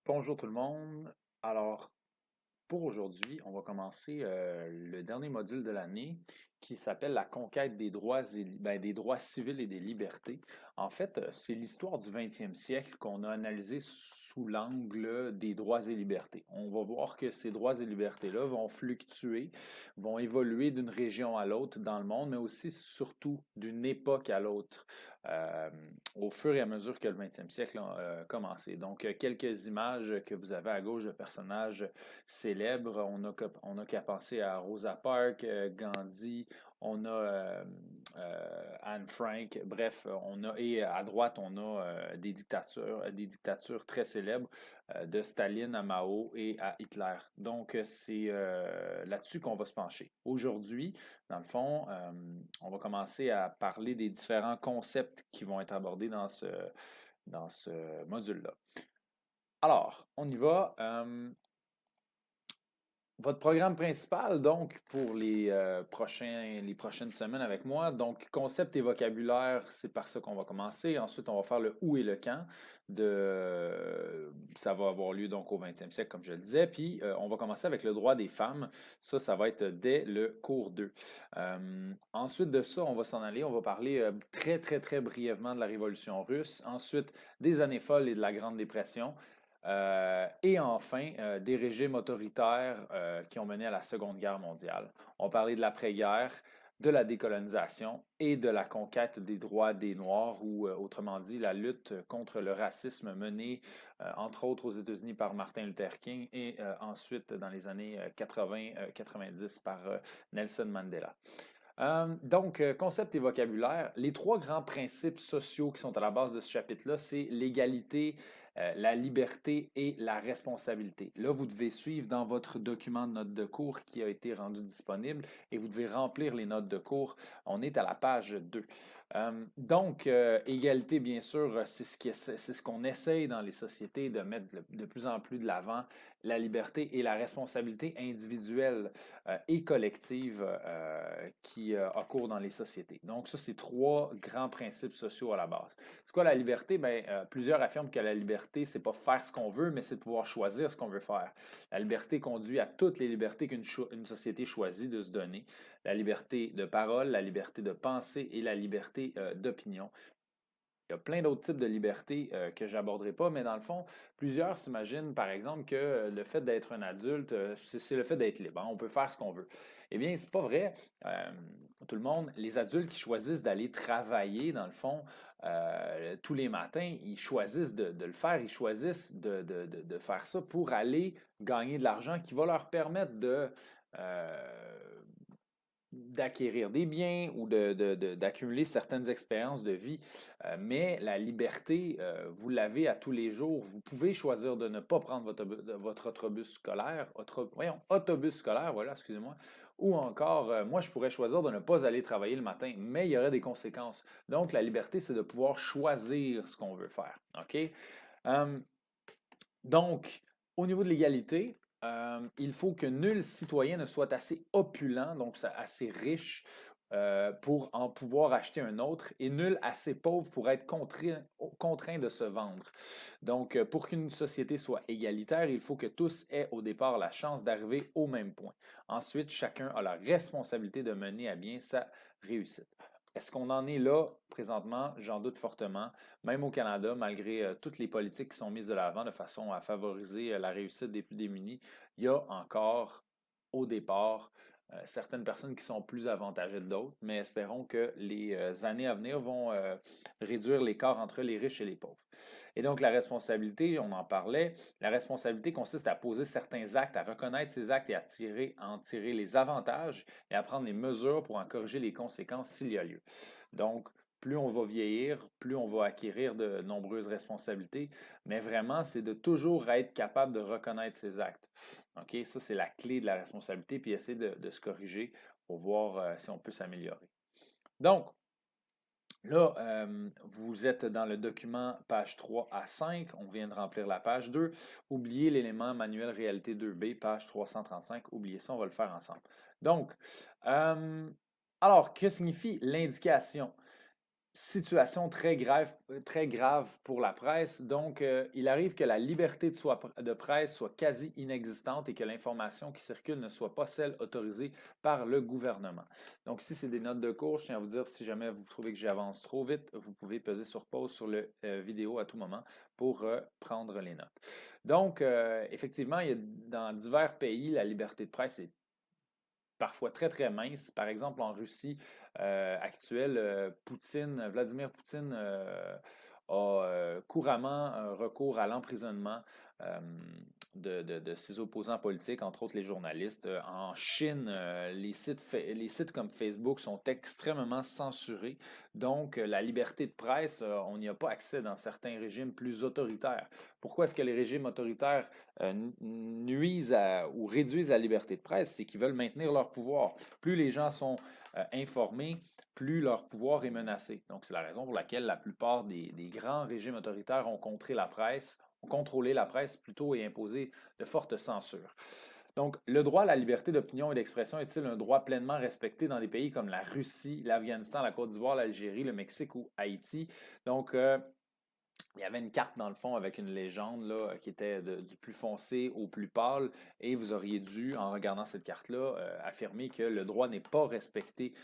Bonjour tout le monde. Alors, pour aujourd'hui, on va commencer le dernier module de l'année qui s'appelle la conquête des droits, des droits civils et des libertés. En fait, c'est l'histoire du 20e siècle qu'on a analysé sous l'angle des droits et libertés. On va voir que ces droits et libertés-là vont fluctuer, vont évoluer d'une région à l'autre dans le monde, mais aussi surtout d'une époque à l'autre euh, au fur et à mesure que le 20e siècle a commencé. Donc, quelques images que vous avez à gauche de personnages célèbres. On a qu'à penser à Rosa Parks, Gandhi, on a Anne Frank, bref, et à droite, on a des dictatures très célèbres, de Staline à Mao et à Hitler. Donc, c'est là-dessus qu'on va se pencher. Aujourd'hui, dans le fond, on va commencer à parler des différents concepts qui vont être abordés dans ce module-là. Alors, on y va. Votre programme principal, donc, pour les prochaines semaines avec moi, donc, concept et vocabulaire, c'est par ça qu'on va commencer. Ensuite, on va faire le où et le quand. Ça va avoir lieu donc au 20e siècle, comme je le disais. Puis, on va commencer avec le droit des femmes. Ça va être dès le cours 2. Ensuite de ça, on va s'en aller. On va parler très, très, très brièvement de la Révolution russe. Ensuite, des années folles et de la Grande Dépression. Et enfin, des régimes autoritaires qui ont mené à la Seconde Guerre mondiale. On parlait de l'après-guerre, de la décolonisation et de la conquête des droits des Noirs, ou autrement dit, la lutte contre le racisme menée, entre autres aux États-Unis par Martin Luther King et ensuite dans les années 80-90 par Nelson Mandela. Donc, concept et vocabulaire. Les trois grands principes sociaux qui sont à la base de ce chapitre-là, c'est l'égalité, la liberté et la responsabilité. Là, vous devez suivre dans votre document de notes de cours qui a été rendu disponible et vous devez remplir les notes de cours. On est à la page 2. Donc, égalité, bien sûr, c'est ce qu'on essaye dans les sociétés de mettre de plus en plus de l'avant, la liberté et la responsabilité individuelle et collective qui accourt dans les sociétés. Donc, ça, c'est trois grands principes sociaux à la base. C'est quoi la liberté? Bien, plusieurs affirment que la liberté, c'est pas faire ce qu'on veut, mais c'est de pouvoir choisir ce qu'on veut faire. La liberté conduit à toutes les libertés qu'une société choisit de se donner. La liberté de parole, la liberté de penser et la liberté d'opinion. Il y a plein d'autres types de libertés que je n'aborderai pas, mais dans le fond, plusieurs s'imaginent, par exemple, que le fait d'être un adulte, c'est le fait d'être libre. Hein, on peut faire ce qu'on veut. Eh bien, c'est pas vrai. Euh, Tout le monde, les adultes qui choisissent d'aller travailler, dans le fond, tous les matins, ils choisissent de le faire, ils choisissent de faire ça pour aller gagner de l'argent qui va leur permettre euh, d'acquérir des biens ou d'accumuler certaines expériences de vie. Mais la liberté, vous l'avez à tous les jours. Vous pouvez choisir de ne pas prendre votre autobus scolaire, autobus scolaire, voilà, excusez-moi, ou encore, moi, je pourrais choisir de ne pas aller travailler le matin, mais il y aurait des conséquences. Donc, la liberté, c'est de pouvoir choisir ce qu'on veut faire. OK? Euh, donc, au niveau de l'égalité, il faut que nul citoyen ne soit assez opulent, donc assez riche, pour en pouvoir acheter un autre, et nul assez pauvre pour être contraint de se vendre. Donc, pour qu'une société soit égalitaire, il faut que tous aient au départ la chance d'arriver au même point. Ensuite, chacun a la responsabilité de mener à bien sa réussite. Est-ce qu'on en est là présentement? J'en doute fortement. Même au Canada, malgré toutes les politiques qui sont mises de l'avant de façon à favoriser la réussite des plus démunis, il y a encore au départ certaines personnes qui sont plus avantagées que d'autres, mais espérons que les années à venir vont réduire l'écart entre les riches et les pauvres. Et donc la responsabilité, on en parlait, la responsabilité consiste à poser certains actes, à reconnaître ces actes et à en tirer les avantages et à prendre les mesures pour en corriger les conséquences s'il y a lieu. Donc, plus on va vieillir, plus on va acquérir de nombreuses responsabilités, mais vraiment, c'est de toujours être capable de reconnaître ses actes. OK? Ça, c'est la clé de la responsabilité, puis essayer de se corriger pour voir si on peut s'améliorer. Donc, là, vous êtes dans le document page 3 à 5. On vient de remplir la page 2. Oubliez l'élément manuel réalité 2B, page 335. Oubliez ça, on va le faire ensemble. Donc, alors, que signifie l'indication? situation très grave pour la presse. Donc, il arrive que la liberté de presse soit quasi inexistante et que l'information qui circule ne soit pas celle autorisée par le gouvernement. Donc, ici, c'est des notes de cours. Je tiens à vous dire, si jamais vous trouvez que j'avance trop vite, vous pouvez peser sur pause sur le vidéo à tout moment pour prendre les notes. Donc, effectivement, dans divers pays, la liberté de presse est parfois très, très mince. Par exemple, en Russie actuelle, Vladimir Poutine a couramment un recours à l'emprisonnement euh, de ses opposants politiques, entre autres les journalistes. En Chine, les sites comme Facebook sont extrêmement censurés. Donc, la liberté de presse, on n'y a pas accès dans certains régimes plus autoritaires. Pourquoi est-ce que les régimes autoritaires ou réduisent la liberté de presse? C'est qu'ils veulent maintenir leur pouvoir. Plus les gens sont informés, plus leur pouvoir est menacé. Donc, c'est la raison pour laquelle la plupart des grands régimes autoritaires ont contrôlé la presse plutôt et imposé de fortes censures. Donc, le droit à la liberté d'opinion et d'expression est-il un droit pleinement respecté dans des pays comme la Russie, l'Afghanistan, la Côte d'Ivoire, l'Algérie, le Mexique ou Haïti? Donc, il y avait une carte dans le fond avec une légende là, qui était du plus foncé au plus pâle et vous auriez dû, en regardant cette carte-là, affirmer que le droit n'est pas respecté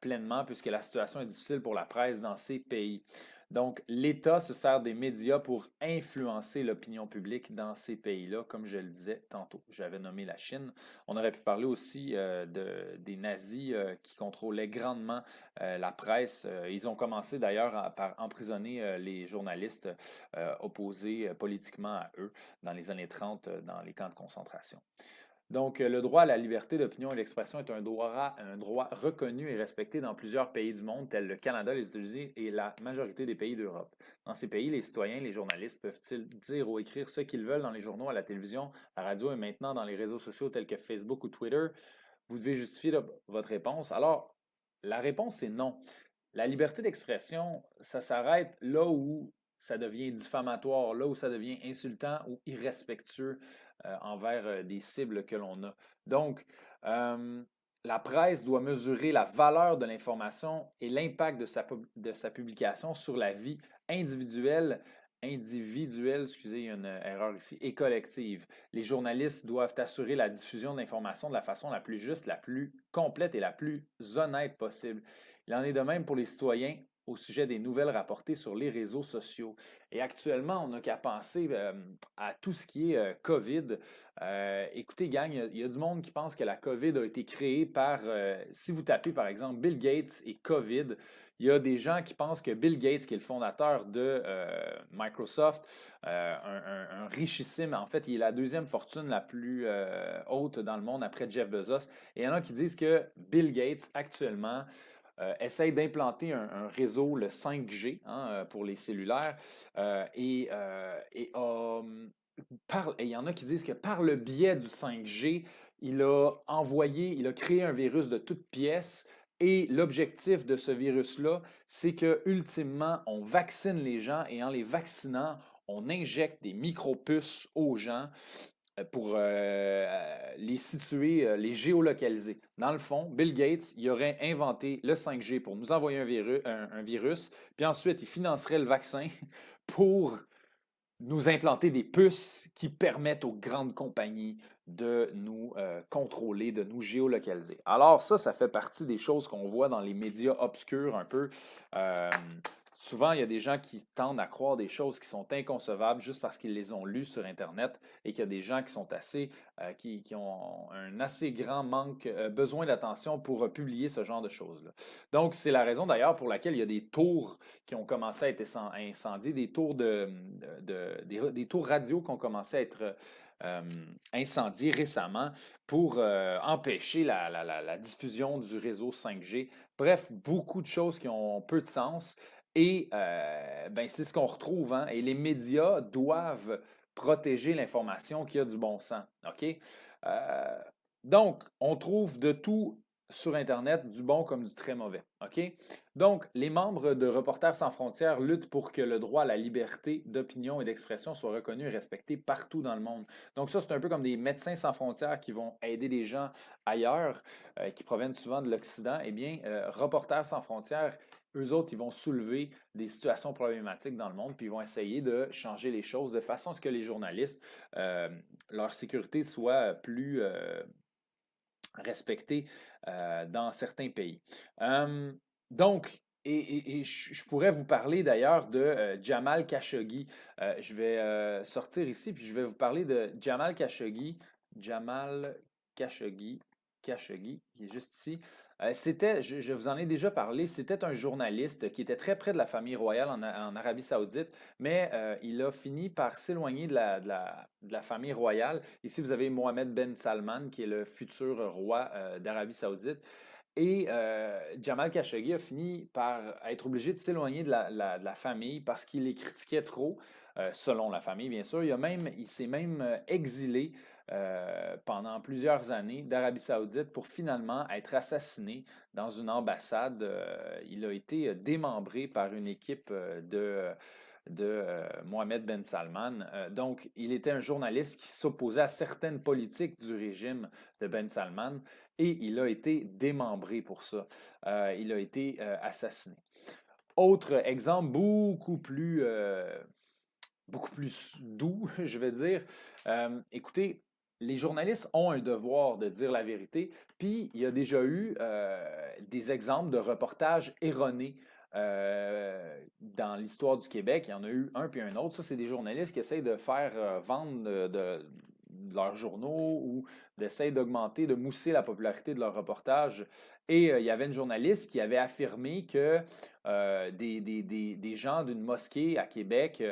pleinement puisque la situation est difficile pour la presse dans ces pays. Donc, l'État se sert des médias pour influencer l'opinion publique dans ces pays-là, comme je le disais tantôt. J'avais nommé la Chine. On aurait pu parler aussi des nazis qui contrôlaient grandement la presse. Ils ont commencé d'ailleurs par emprisonner les journalistes opposés politiquement à eux dans les années 30 dans les camps de concentration. Donc, le droit à la liberté d'opinion et d'expression est un droit reconnu et respecté dans plusieurs pays du monde, tels le Canada, les États-Unis et la majorité des pays d'Europe. Dans ces pays, les citoyens, les journalistes peuvent-ils dire ou écrire ce qu'ils veulent dans les journaux, à la télévision, à la radio et maintenant dans les réseaux sociaux tels que Facebook ou Twitter? Vous devez justifier votre réponse. Alors, la réponse est non. La liberté d'expression, ça s'arrête là où ça devient diffamatoire, là où ça devient insultant ou irrespectueux envers des cibles que l'on a. Donc, la presse doit mesurer la valeur de l'information et l'impact de sa publication sur la vie individuelle, excusez, il y a une erreur ici, et collective. Les journalistes doivent assurer la diffusion d'informations de la façon la plus juste, la plus complète et la plus honnête possible. Il en est de même pour les citoyens au sujet des nouvelles rapportées sur les réseaux sociaux. Et actuellement, on n'a qu'à penser à tout ce qui est COVID. Écoutez, gang, il y a du monde qui pense que la COVID a été créée par, si vous tapez par exemple Bill Gates et COVID, il y a des gens qui pensent que Bill Gates, qui est le fondateur de Microsoft, un richissime, en fait, il est la deuxième fortune la plus haute dans le monde après Jeff Bezos. Et il y en a qui disent que Bill Gates, actuellement, essaye d'implanter un réseau, le 5G, pour les cellulaires, et il y en a qui disent que par le biais du 5G, il a créé un virus de toutes pièces. Et l'objectif de ce virus-là, c'est que ultimement, on vaccine les gens et en les vaccinant, on injecte des micropuces aux gens pour les situer, les géolocaliser. Dans le fond, Bill Gates, il aurait inventé le 5G pour nous envoyer un virus, puis ensuite, il financerait le vaccin pour nous implanter des puces qui permettent aux grandes compagnies de nous contrôler, de nous géolocaliser. Alors ça fait partie des choses qu'on voit dans les médias obscurs un peu. Souvent, il y a des gens qui tendent à croire des choses qui sont inconcevables juste parce qu'ils les ont lues sur Internet et qu'il y a des gens qui sont qui ont un assez grand besoin d'attention pour publier ce genre de choses-là. Donc, c'est la raison d'ailleurs pour laquelle il y a des tours qui ont commencé à être incendiées, des tours des tours radio qui ont commencé à être incendiées récemment pour empêcher la diffusion du réseau 5G. Bref, beaucoup de choses qui ont peu de sens. Et c'est ce qu'on retrouve, hein? Et les médias doivent protéger l'information qui a du bon sens. OK? Donc, on trouve de tout sur Internet, du bon comme du très mauvais. OK? Donc, les membres de Reporters sans frontières luttent pour que le droit à la liberté d'opinion et d'expression soit reconnu et respecté partout dans le monde. Donc, ça, c'est un peu comme des médecins sans frontières qui vont aider des gens ailleurs, qui proviennent souvent de l'Occident. Eh bien, Reporters sans frontières, eux autres, ils vont soulever des situations problématiques dans le monde, puis ils vont essayer de changer les choses de façon à ce que les journalistes, leur sécurité soit plus respectée dans certains pays. Donc, je pourrais vous parler d'ailleurs de Jamal Khashoggi. Je vais sortir ici, puis je vais vous parler de Jamal Khashoggi. Jamal Khashoggi, Khashoggi, qui est juste ici. Je vous en ai déjà parlé, c'était un journaliste qui était très près de la famille royale en Arabie Saoudite, mais il a fini par s'éloigner de la famille royale. Ici, vous avez Mohammed Ben Salman, qui est le futur roi d'Arabie Saoudite. Et Jamal Khashoggi a fini par être obligé de s'éloigner de la famille parce qu'il les critiquait trop, selon la famille, bien sûr. Il s'est même exilé pendant plusieurs années d'Arabie Saoudite pour finalement être assassiné dans une ambassade. Il a été démembré par une équipe de Mohammed Ben Salman. Donc, il était un journaliste qui s'opposait à certaines politiques du régime de Ben Salman et il a été démembré pour ça. Il a été assassiné. Autre exemple beaucoup plus doux, je vais dire. Écoutez, les journalistes ont un devoir de dire la vérité, puis il y a déjà eu des exemples de reportages erronés dans l'histoire du Québec. Il y en a eu un puis un autre. Ça, c'est des journalistes qui essayent de faire vendre de leurs journaux ou d'essayer d'augmenter, de mousser la popularité de leurs reportages. Et il y avait une journaliste qui avait affirmé que des gens d'une mosquée à Québec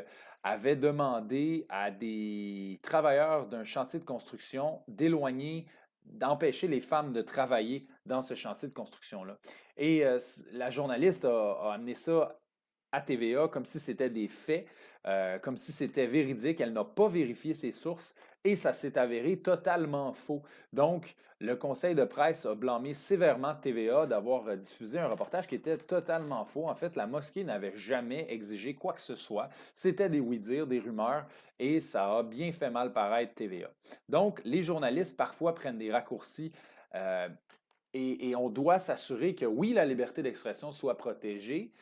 avaient demandé à des travailleurs d'un chantier de construction d'éloigner, d'empêcher les femmes de travailler dans ce chantier de construction-là. Et la journaliste a amené ça à TVA comme si c'était des faits, comme si c'était véridique. Elle n'a pas vérifié ses sources et ça s'est avéré totalement faux. Donc, le conseil de presse a blâmé sévèrement TVA d'avoir diffusé un reportage qui était totalement faux. En fait, la mosquée n'avait jamais exigé quoi que ce soit. C'était des oui-dire, des rumeurs et ça a bien fait mal paraître TVA. Donc, les journalistes parfois prennent des raccourcis. Et on doit s'assurer que oui, la liberté d'expression soit protégée,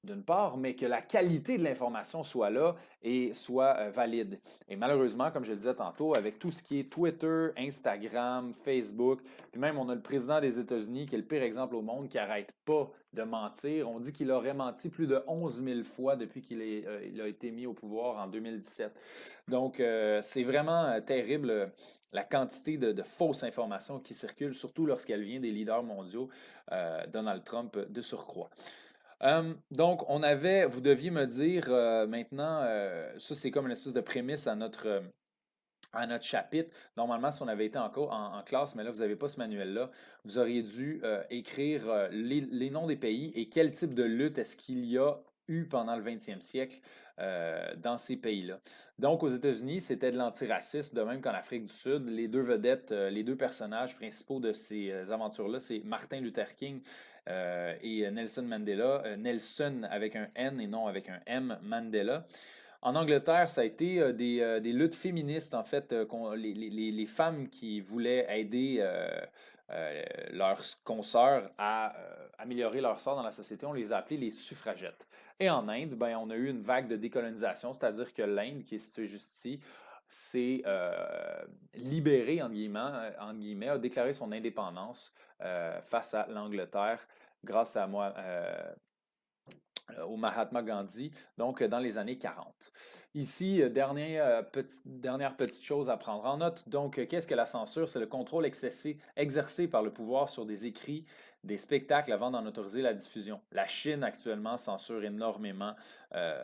d'une part, mais que la qualité de l'information soit là et soit valide. Et malheureusement, comme je le disais tantôt, avec tout ce qui est Twitter, Instagram, Facebook, puis même on a le président des États-Unis qui est le pire exemple au monde qui n'arrête pas de mentir. On dit qu'il aurait menti plus de 11 000 fois depuis il a été mis au pouvoir en 2017. Donc, c'est vraiment terrible la quantité de fausses informations qui circulent, surtout lorsqu'elle vient des leaders mondiaux, Donald Trump de surcroît. Donc, vous deviez me dire maintenant, ça c'est comme une espèce de prémisse à notre chapitre. Normalement, si on avait été en classe, mais là, vous n'avez pas ce manuel-là, vous auriez dû écrire les noms des pays et quel type de lutte est-ce qu'il y a eu pendant le 20e siècle dans ces pays-là. Donc, aux États-Unis, c'était de l'antiracisme, de même qu'en Afrique du Sud. Les deux vedettes, les deux personnages principaux de ces aventures-là, c'est Martin Luther King et Nelson Mandela. Nelson avec un N et non avec un M, Mandela. En Angleterre, ça a été des luttes féministes, en fait, les femmes qui voulaient aider leurs consoeurs à améliorer leur sort dans la société, on les a appelées les suffragettes. Et en Inde, ben, on a eu une vague de décolonisation, c'est-à-dire que l'Inde, qui est située juste ici, s'est libérée, entre guillemets, a déclaré son indépendance face à l'Angleterre grâce à moi, au Mahatma Gandhi, donc dans les années 40. Ici, dernière petite chose à prendre en note. Donc, qu'est-ce que la censure? C'est le contrôle exercé par le pouvoir sur des écrits, des spectacles avant d'en autoriser la diffusion. La Chine actuellement censure énormément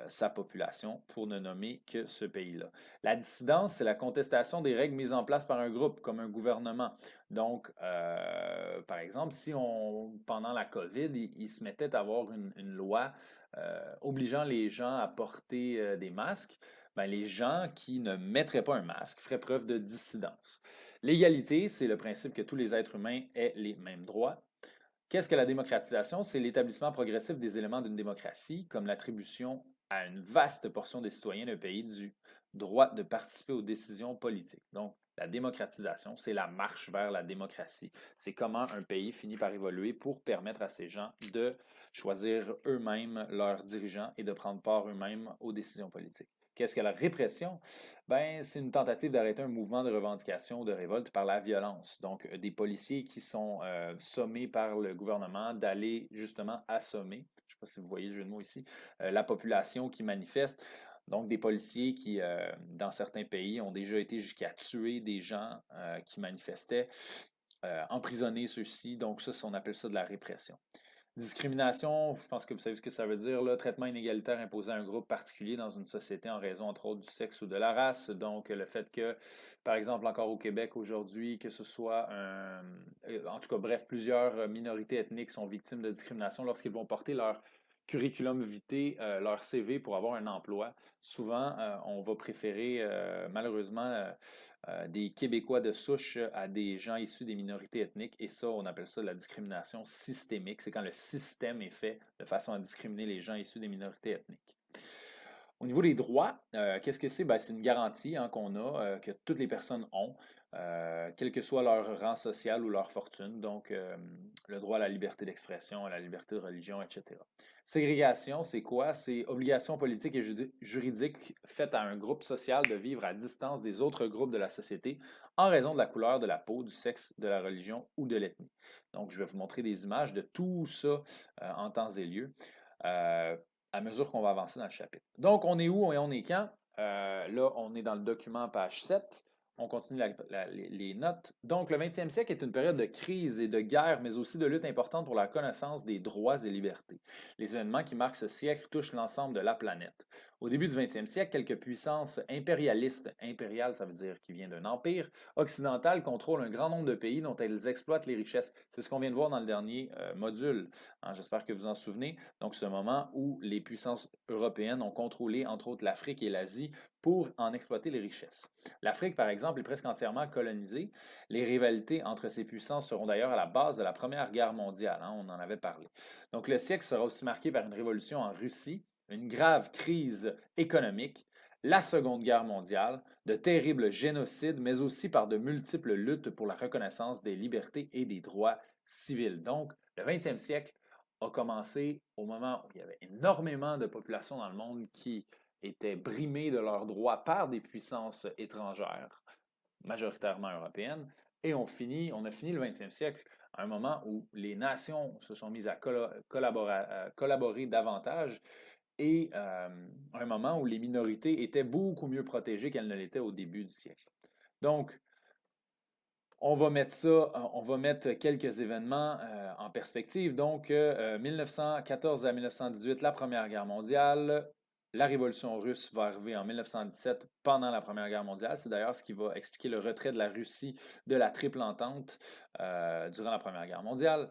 sa population, pour ne nommer que ce pays-là. La dissidence, c'est la contestation des règles mises en place par un groupe, comme un gouvernement. Donc, par exemple, si pendant la COVID, il se mettait à avoir une loi obligeant les gens à porter des masques, ben, les gens qui ne mettraient pas un masque feraient preuve de dissidence. L'égalité, c'est le principe que tous les êtres humains aient les mêmes droits. Qu'est-ce que la démocratisation? C'est l'établissement progressif des éléments d'une démocratie, comme l'attribution à une vaste portion des citoyens d'un pays du droit de participer aux décisions politiques. Donc, la démocratisation, c'est la marche vers la démocratie. C'est comment un pays finit par évoluer pour permettre à ces gens de choisir eux-mêmes leurs dirigeants et de prendre part eux-mêmes aux décisions politiques. Qu'est-ce que la répression? Ben, c'est une tentative d'arrêter un mouvement de revendication ou de révolte par la violence. Donc, des policiers qui sont sommés par le gouvernement d'aller justement assommer, je ne sais pas si vous voyez le jeu de mots ici, la population qui manifeste. Donc, des policiers qui, dans certains pays, ont déjà été jusqu'à tuer des gens qui manifestaient, emprisonner ceux-ci. Donc, ça, on appelle ça de la répression. Discrimination, je pense que vous savez ce que ça veut dire, là, traitement inégalitaire imposé à un groupe particulier dans une société en raison, entre autres, du sexe ou de la race. Donc, le fait que, par exemple, encore au Québec aujourd'hui, que ce soit en tout cas, bref, plusieurs minorités ethniques sont victimes de discrimination lorsqu'ils vont porter leur curriculum vitae, leur CV pour avoir un emploi. Souvent, on va préférer, malheureusement, des Québécois de souche à des gens issus des minorités ethniques. Et ça, on appelle ça la discrimination systémique. C'est quand le système est fait de façon à discriminer les gens issus des minorités ethniques. Au niveau des droits, qu'est-ce que c'est? Ben, c'est une garantie qu'on a, que toutes les personnes ont, quel que soit leur rang social ou leur fortune. Donc, le droit à la liberté d'expression, à la liberté de religion, etc. Ségrégation, c'est quoi? C'est obligation politique et juridique faite à un groupe social de vivre à distance des autres groupes de la société en raison de la couleur de la peau, du sexe, de la religion ou de l'ethnie. Donc, je vais vous montrer des images de tout ça en temps et lieu. À mesure qu'on va avancer dans le chapitre. Donc, on est où et on est quand? Là, on est dans le document, page 7. On continue les notes. Donc, le 20e siècle est une période de crise et de guerre, mais aussi de lutte importante pour la connaissance des droits et libertés. Les événements qui marquent ce siècle touchent l'ensemble de la planète. Au début du 20e siècle, quelques puissances impérialistes, impériales, ça veut dire qui vient d'un empire, occidentales contrôlent un grand nombre de pays dont elles exploitent les richesses. C'est ce qu'on vient de voir dans le dernier module. J'espère que vous en souvenez. Donc, ce moment où les puissances européennes ont contrôlé, entre autres, l'Afrique et l'Asie pour en exploiter les richesses. L'Afrique, par exemple, est presque entièrement colonisée. Les rivalités entre ces puissances seront d'ailleurs à la base de la Première Guerre mondiale. On en avait parlé. Donc, le siècle sera aussi marqué par une révolution en Russie, une grave crise économique, la Seconde Guerre mondiale, de terribles génocides, mais aussi par de multiples luttes pour la reconnaissance des libertés et des droits civils. Donc, le 20e siècle a commencé au moment où il y avait énormément de populations dans le monde qui étaient brimées de leurs droits par des puissances étrangères, majoritairement européennes, et on a fini le 20e siècle à un moment où les nations se sont mises à collaborer davantage et un moment où les minorités étaient beaucoup mieux protégées qu'elles ne l'étaient au début du siècle. Donc, on va mettre quelques événements en perspective. Donc, 1914 à 1918, la Première Guerre mondiale. La Révolution russe va arriver en 1917 pendant la Première Guerre mondiale. C'est d'ailleurs ce qui va expliquer le retrait de la Russie de la Triple Entente durant la Première Guerre mondiale.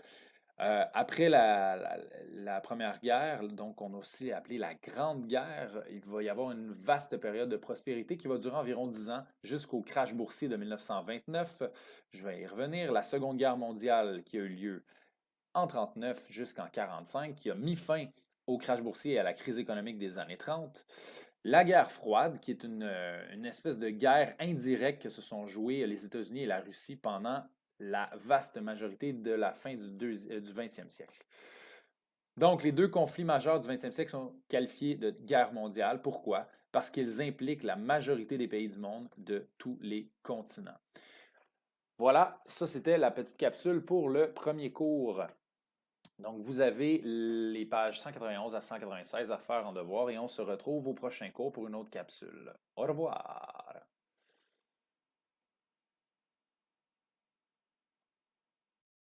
Après la Première Guerre, donc on a aussi appelé la Grande Guerre, il va y avoir une vaste période de prospérité qui va durer environ 10 ans jusqu'au crash boursier de 1929. Je vais y revenir. La Seconde Guerre mondiale qui a eu lieu en 1939 jusqu'en 1945, qui a mis fin au crash boursier et à la crise économique des années 30. La guerre froide, qui est une espèce de guerre indirecte que se sont jouées les États-Unis et la Russie pendant la vaste majorité de la fin du 20e siècle. Donc, les deux conflits majeurs du 20e siècle sont qualifiés de guerre mondiale. Pourquoi? Parce qu'ils impliquent la majorité des pays du monde de tous les continents. Voilà, ça c'était la petite capsule pour le premier cours. Donc, vous avez les pages 191 à 196 à faire en devoir et on se retrouve au prochain cours pour une autre capsule. Au revoir!